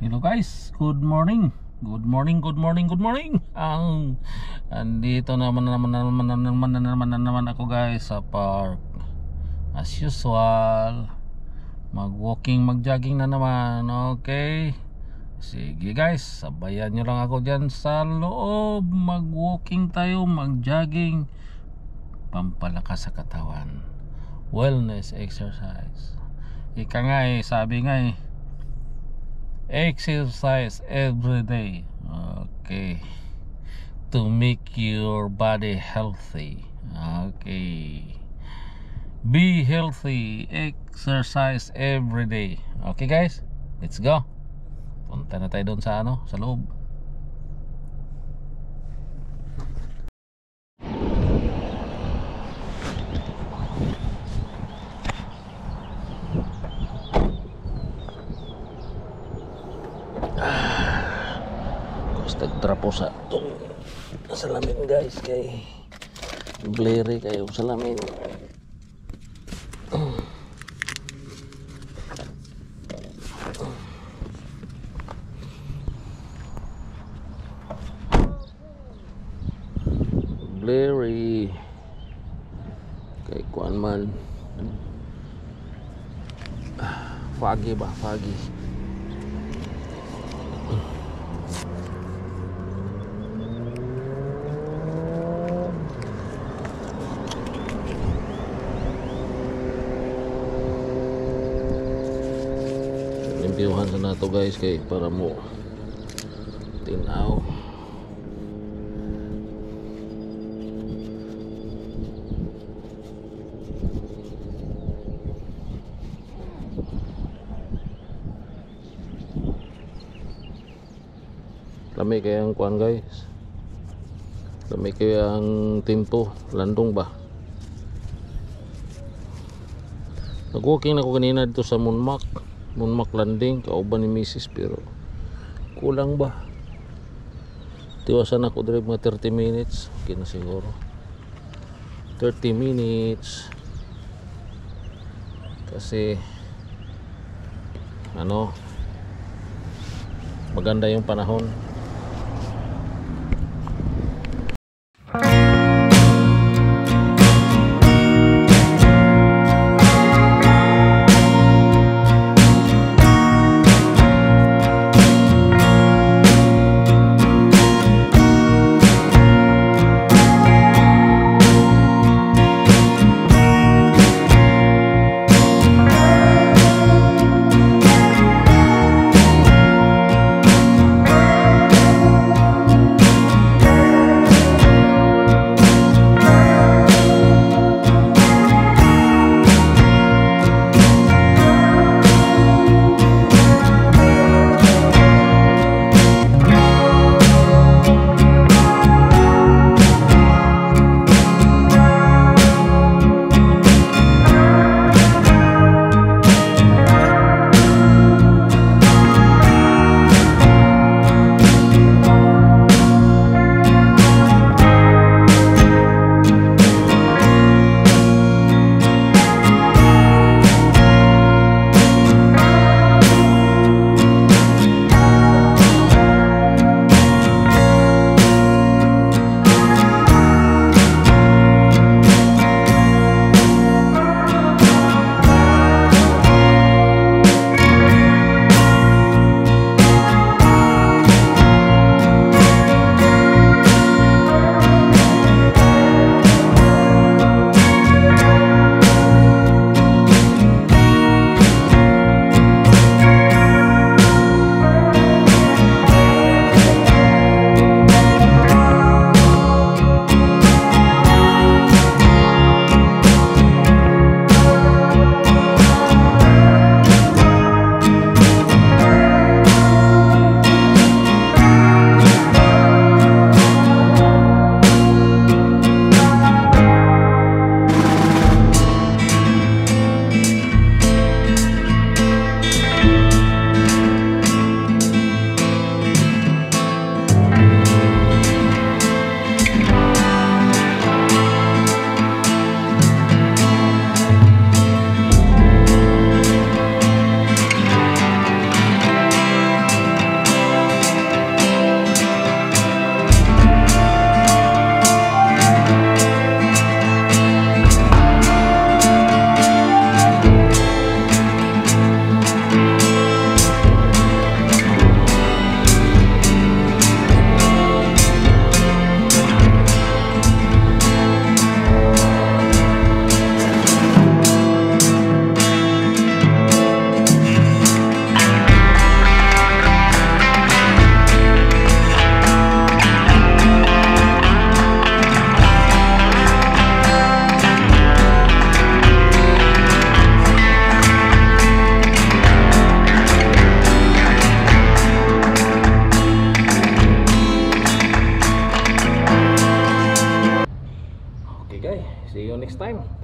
Hello guys, good morning. Good morning. Andito naman ako guys sa park. As usual, mag-jogging na naman. Okay. Sige guys, sabayan nyo lang ako dyan sa loob. Mag-walking tayo, mag-jogging. Pampalakas sa katawan. Wellness exercise. Ika nga sabi nga exercise every day. Okay. To make your body healthy. Okay. Be healthy. Exercise every day. Okay guys, let's go. Punta na tayo doon sa sa loob. Nagtrapo sa itong salamin guys, kay blurry kayo salamin. Blurry kay kuan man, foggy ba, foggy. Limpiyuhan sa nato guys kay para mo tinaw. Lami kaya ang kuan guys, lami kaya ang tinto landong ba. Nag-walking ako kanina dito sa Munmak Landing, kauban ni Mrs. pero kulang ba, tiwasan ako drive mga 30 minutes. Okay na siguro 30 minutes kasi maganda yung panahon.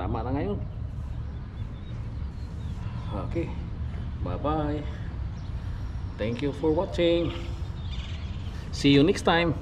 tama na ngayon. Okay, bye bye, thank you for watching, see you next time.